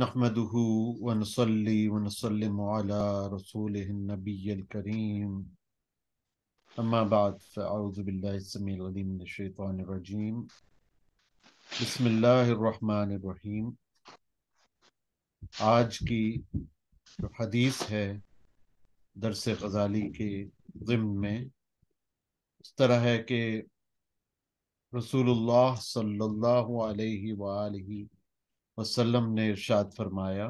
نحمده ونصلي ونسلم على رسوله النبي الكريم أما بعد فأعوذ بالله السميع العليم من الشيطان الرجيم بسم الله الرحمن الرحیم۔ آج کی جو حدیث ہے درس غزالی کے ضمن میں اس طرح ہے کہ رسول اللہ صلی اللہ علیہ وآلہ وسلم نے ارشاد فرمایا،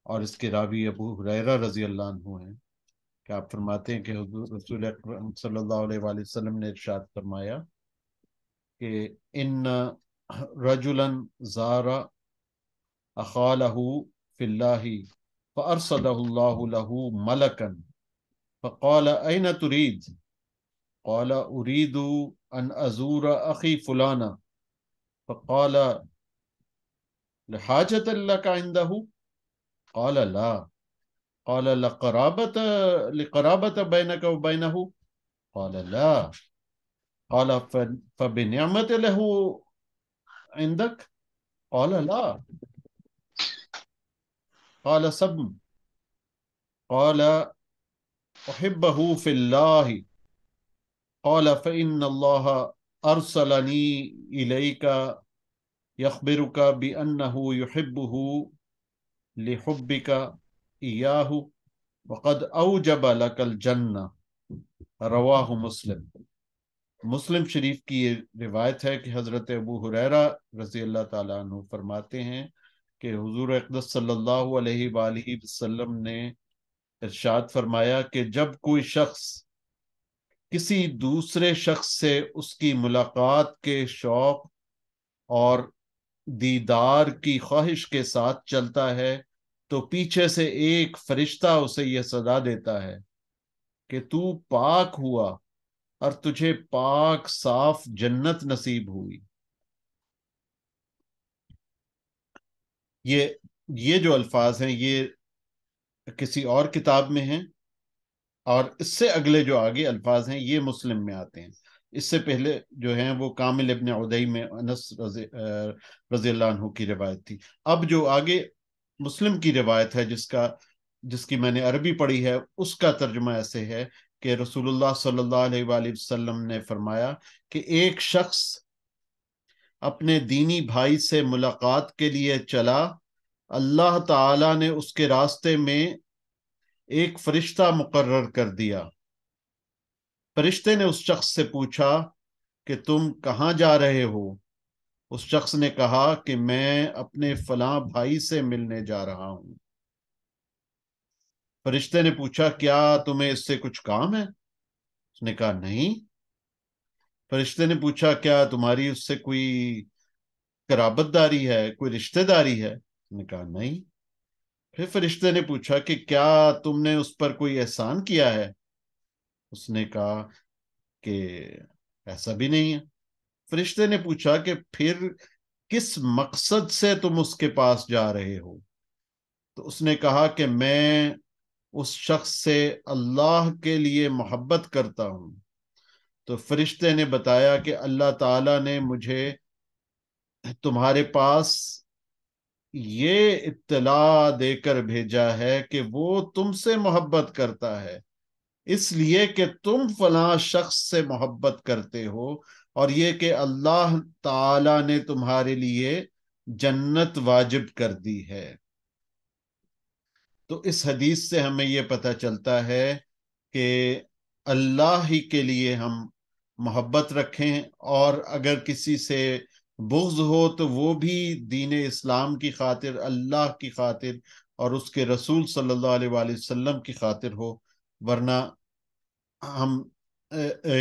اور اس کے راوی ابو ہریرہ رضی اللہ عنہ ہیں، کہ آپ فرماتے ہیں کہ حضور رسول اکرم صلی اللہ علیہ وآلہ وسلم نے ارشاد فرمایا کہ ان رجلا زار اخالہ فی اللہ فارسلہ اللہ له ملکا فقال این تريد؟ قال اريد ان ازور اخی فلانا فقال لحاجة لك عنده؟ قال لا. قال لقرابة بينك وبينه؟ قال لا. قال فبنعمة له عندك؟ قال لا. قال سبم؟ قال أحبه في الله. قال فإن الله أرسلني إليك يخبرك بأنه يحبه لحبك إياه وقد أوجب لك الجنة. رواہ مسلم۔ مسلم شریف کی یہ روایت ہے کہ حضرت ابو ہریرہ رضی اللہ تعالیٰ عنہ فرماتے ہیں کہ حضور اقدس صلی اللہ علیہ وآلہ وسلم نے ارشاد فرمایا کہ جب کوئی شخص کسی دوسرے شخص سے اس کی ملاقات کے شوق اور دیدار کی خواہش کے ساتھ چلتا ہے تو پیچھے سے ایک فرشتہ اسے یہ صدا دیتا ہے کہ تو پاک ہوا اور تجھے پاک صاف جنت نصیب ہوئی۔ یہ جو الفاظ ہیں یہ کسی اور کتاب میں ہیں، اور اس سے اگلے جو آگے الفاظ ہیں یہ مسلم میں آتے ہیں۔ اس سے پہلے جو ہیں وہ کامل ابن عدی میں انس رضی اللہ عنہ کی روایت تھی۔ اب جو آگے مسلم کی روایت ہے جس کی میں نے عربی پڑھی ہے، اس کا ترجمہ ایسے ہے کہ رسول اللہ صلی اللہ علیہ وآلہ وسلم نے فرمایا کہ ایک شخص اپنے دینی بھائی سے ملاقات کے لیے چلا، اللہ تعالی نے اس کے راستے میں ایک فرشتہ مقرر کر دیا۔ فرشتے نے اس شخص سے پوچھا کہ تم کہاں جا رہے ہو؟ اس شخص نے کہا کہ میں اپنے فلاں بھائی سے ملنے جا رہا ہوں۔ فرشتے نے پوچھا کیا تمہیں اس سے کچھ کام ہے؟ اس نے کہا نہیں۔ فرشتے نے پوچھا کیا تمہاری اس سے کوئی قرابت داری ہے، کوئی رشتہ داری ہے؟ اس نے کہا نہیں۔ پھر فرشتے نے پوچھا کہ کیا تم نے اس پر کوئی احسان کیا ہے؟ اس نے کہا کہ ایسا بھی نہیں ہے۔ فرشتے نے پوچھا کہ پھر کس مقصد سے تم اس کے پاس جا رہے ہو؟ تو اس نے کہا کہ میں اس شخص سے اللہ کے لیے محبت کرتا ہوں۔ تو فرشتے نے بتایا کہ اللہ تعالیٰ نے مجھے تمہارے پاس یہ اطلاع دے کر بھیجا ہے کہ وہ تم سے محبت کرتا ہے، اس لیے کہ تم فلاں شخص سے محبت کرتے ہو، اور یہ کہ اللہ تعالی نے تمہارے لیے جنت واجب کر دی ہے۔ تو اس حدیث سے ہمیں یہ پتہ چلتا ہے کہ اللہ ہی کے لیے ہم محبت رکھیں، اور اگر کسی سے بغض ہو تو وہ بھی دین اسلام کی خاطر، اللہ کی خاطر اور اس کے رسول صلی اللہ علیہ وآلہ وسلم کی خاطر ہو، ورنہ ہم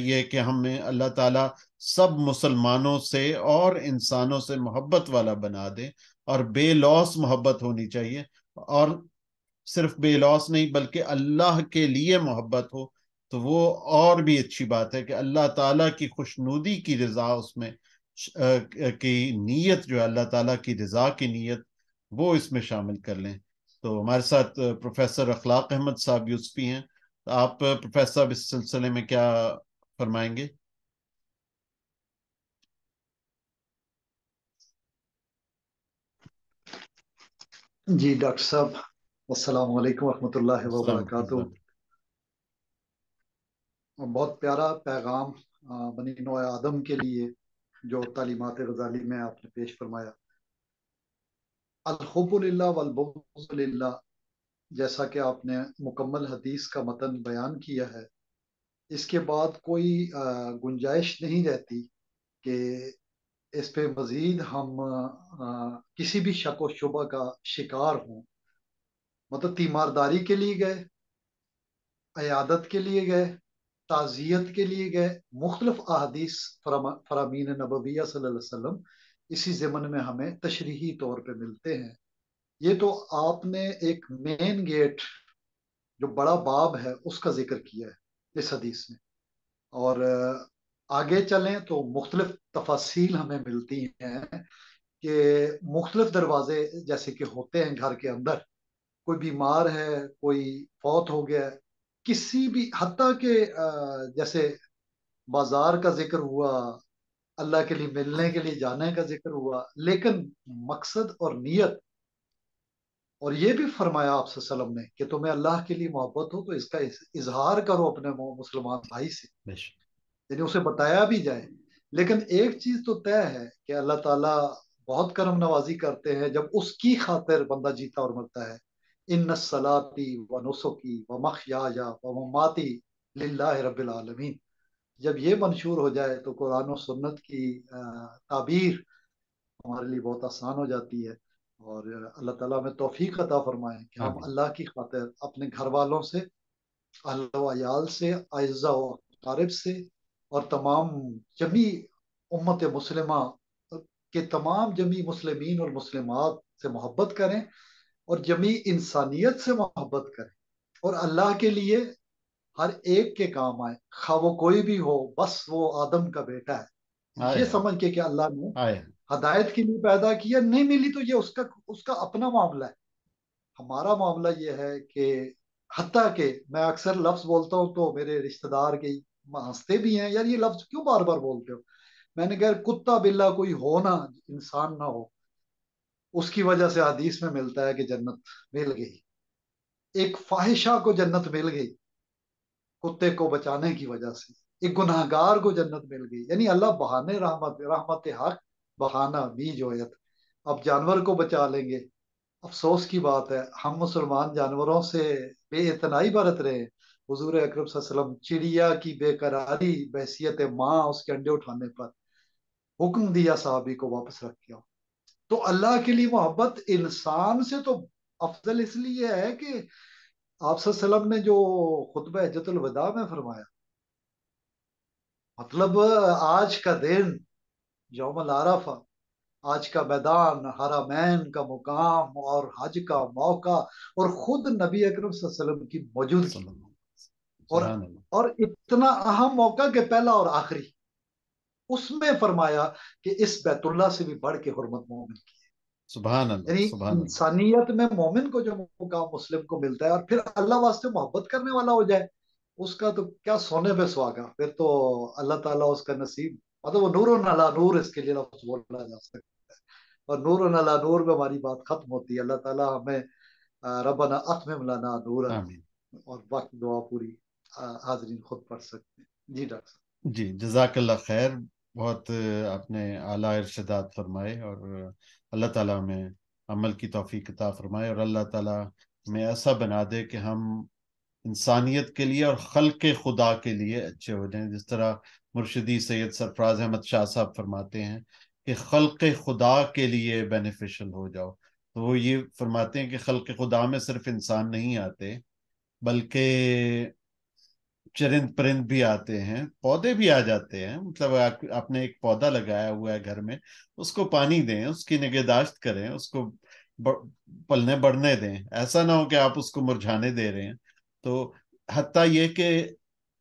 یہ کہ ہمیں اللہ تعالیٰ سب مسلمانوں سے اور انسانوں سے محبت والا بنا دے، اور بے لوث محبت ہونی چاہیے، اور صرف بے لوث نہیں بلکہ اللہ کے لیے محبت ہو، تو وہ اور بھی اچھی بات ہے کہ اللہ تعالیٰ کی خوشنودی کی رضا اس میں کی نیت جو ہے، اللہ تعالیٰ کی رضا کی نیت وہ اس میں شامل کر لیں۔ تو ہمارے ساتھ پروفیسر اخلاق احمد صاحب یوسفی ہیں، تو آپ پروفیسر صاحب اس سلسلے میں کیا فرمائیں گے؟ جی ڈاکٹر صاحب، السلام علیکم ورحمۃ اللہ السلام وبرکاتہ۔ علیکم۔ بہت پیارا پیغام بنی نوع آدم کے لیے جو تعلیمات غزالی میں آپ نے پیش فرمایا۔ الحب للہ والبغض للہ، جیسا کہ آپ نے مکمل حدیث کا متن بیان کیا ہے، اس کے بعد کوئی گنجائش نہیں رہتی کہ اس پہ مزید ہم کسی بھی شک و شبہ کا شکار ہوں۔ مطلب تیمارداری کے لیے گئے، عیادت کے لیے گئے، تعزیت کے لیے گئے، مختلف احادیث فرامین نبویہ صلی اللہ علیہ وسلم اسی ضمن میں ہمیں تشریحی طور پہ ملتے ہیں۔ یہ تو آپ نے ایک مین گیٹ جو بڑا باب ہے اس کا ذکر کیا ہے اس حدیث میں، اور آگے چلیں تو مختلف تفاصیل ہمیں ملتی ہیں کہ مختلف دروازے جیسے کہ ہوتے ہیں گھر کے اندر، کوئی بیمار ہے، کوئی فوت ہو گیا ہے، کسی بھی حتیٰ کہ جیسے بازار کا ذکر ہوا، اللہ کے لیے ملنے کے لیے جانے کا ذکر ہوا، لیکن مقصد اور نیت، اور یہ بھی فرمایا آپ صلی اللہ علیہ وسلم نے کہ تمہیں اللہ کے لیے محبت ہو تو اس کا اظہار کرو اپنے مسلمان بھائی سے، بے شک۔ یعنی اسے بتایا بھی جائے۔ لیکن ایک چیز تو طے ہے کہ اللہ تعالیٰ بہت کرم نوازی کرتے ہیں جب اس کی خاطر بندہ جیتا اور مرتا ہے۔ ان الصلاتی و نسکی و مخیایا و مماتی للہ رب العالمین، جب یہ منشور ہو جائے تو قرآن و سنت کی تعبیر ہمارے لیے بہت آسان ہو جاتی ہے، اور اللہ تعالیٰ ہمیں توفیق عطا فرمائے کہ ہم آمین۔ اللہ کی خاطر اپنے گھر والوں سے، اہل و عیال سے، اعزہ و اقارب سے، اور تمام جمی امت مسلمہ کے تمام جمی مسلمین اور مسلمات سے محبت کریں، اور جمی انسانیت سے محبت کریں، اور اللہ کے لیے ہر ایک کے کام آئے، خواہ وہ کوئی بھی ہو، بس وہ آدم کا بیٹا ہے، یہ آئے سمجھ کے کہ اللہ نے آئے۔ ہدایت کے لیے پیدا کیا، نہیں ملی تو یہ اس کا اپنا معاملہ ہے۔ ہمارا معاملہ یہ ہے کہ حتیٰ کہ میں اکثر لفظ بولتا ہوں تو میرے رشتہ دار کے ہنستے بھی ہیں، یار یہ لفظ کیوں بار بار بولتے ہو؟ میں نے کہا کتا بلا کوئی ہو نا، انسان نہ ہو، اس کی وجہ سے حدیث میں ملتا ہے کہ جنت مل گئی، ایک فاحشہ کو جنت مل گئی کتے کو بچانے کی وجہ سے، ایک گناہ گار کو جنت مل گئی، یعنی اللہ بہانے رحمت حق بہانہ بھی جویت، اب جانور کو بچا لیں گے۔ افسوس کی بات ہے ہم مسلمان جانوروں سے بے اتنائی برت رہے ہیں۔ حضور اکرم صلی اللہ علیہ وسلم چڑیا کی بے قراری بحیثیت ماں اس کے انڈے اٹھانے پر حکم دیا صحابی کو واپس رکھ کے آؤ۔ تو اللہ کے لیے محبت انسان سے تو افضل اس لیے ہے کہ آپ صلی اللہ علیہ وسلم نے جو خطبہ حجۃ الوداع میں فرمایا، مطلب آج کا دن، یوم العرفہ، آج کا میدان، حرمین کا مقام اور حج کا موقع، اور خود نبی اکرم صلی اللہ علیہ وسلم کی موجودگی، صلی اللہ علیہ وسلم۔ اور سبحان اللہ۔ اور اتنا اہم موقع کہ پہلا اور آخری، اس میں فرمایا کہ اس بیت اللہ سے بھی بڑھ کے حرمت مومن کی، سبحان اللہ۔ یعنی سبحان اللہ۔ انسانیت میں مومن کو جو مقام مسلم کو ملتا ہے، اور پھر اللہ واسطے محبت کرنے والا ہو جائے، اس کا تو کیا سونے پہ سہاگا، پھر تو اللہ تعالیٰ اس کا نصیب، مطلب وہ نور علی نور اس کے لیے لفظ بولا جا سکتا ہے، اور نور علی نور میں ہماری بات ختم ہوتی ہے۔ اللہ تعالیٰ ہمیں ربنا اتمم لنا نورنا، آمین۔ اور باقی دعا پوری حاضرین خود پڑھ سکتے ہیں۔ جی ڈاکٹر صاحب۔ جی، جزاک اللہ خیر۔ بہت آپ نے اعلیٰ ارشادات فرمائے، اور اللہ تعالیٰ ہمیں عمل کی توفیق عطا فرمائے، اور اللہ تعالیٰ ہمیں ایسا بنا دے کہ ہم انسانیت کے لیے اور خلق خدا کے لیے اچھے ہو جائیں، جس طرح مرشدی سید سرفراز احمد شاہ صاحب فرماتے ہیں کہ خلق خدا کے لیے بینیفیشل ہو جاؤ۔ تو وہ یہ فرماتے ہیں کہ خلق خدا میں صرف انسان نہیں آتے، بلکہ چرند پرند بھی آتے ہیں، پودے بھی آ جاتے ہیں۔ مطلب آپ نے ایک پودا لگایا ہوا ہے گھر میں، اس کو پانی دیں، اس کی نگہداشت کریں، اس کو پلنے بڑھنے دیں، ایسا نہ ہو کہ آپ اس کو مرجھانے دے رہے ہیں۔ تو حتیٰ یہ کہ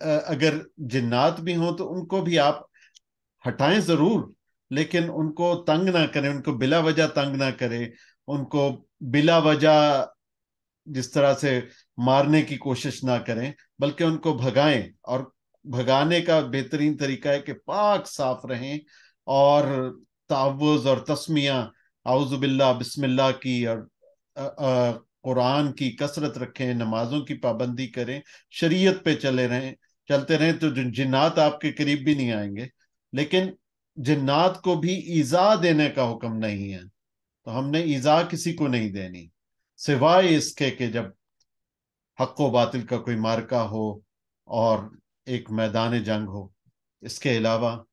اگر جنات بھی ہوں تو ان کو بھی آپ ہٹائیں ضرور، لیکن ان کو تنگ نہ کریں، ان کو بلا وجہ تنگ نہ کریں، ان کو بلا وجہ جس طرح سے مارنے کی کوشش نہ کریں، بلکہ ان کو بھگائیں، اور بھگانے کا بہترین طریقہ ہے کہ پاک صاف رہیں، اور تعوذ اور تسمیہ، اعوذ باللہ، بسم اللہ کی، اور قرآن کی کثرت رکھیں، نمازوں کی پابندی کریں، شریعت پہ چلتے رہیں تو جنات آپ کے قریب بھی نہیں آئیں گے۔ لیکن جنات کو بھی ایذا دینے کا حکم نہیں ہے، تو ہم نے ایذا کسی کو نہیں دینی، سوائے اس کے کہ جب حق و باطل کا کوئی مارکا ہو اور ایک میدان جنگ ہو۔ اس کے علاوہ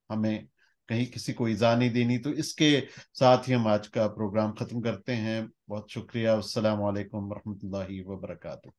ہمیں کہیں کسی کو ایذا نہیں دینی۔ تو اس کے ساتھ ہی ہم آج کا پروگرام ختم کرتے ہیں۔ بہت شکریہ۔ السلام علیکم ورحمۃ اللہ وبرکاتہ۔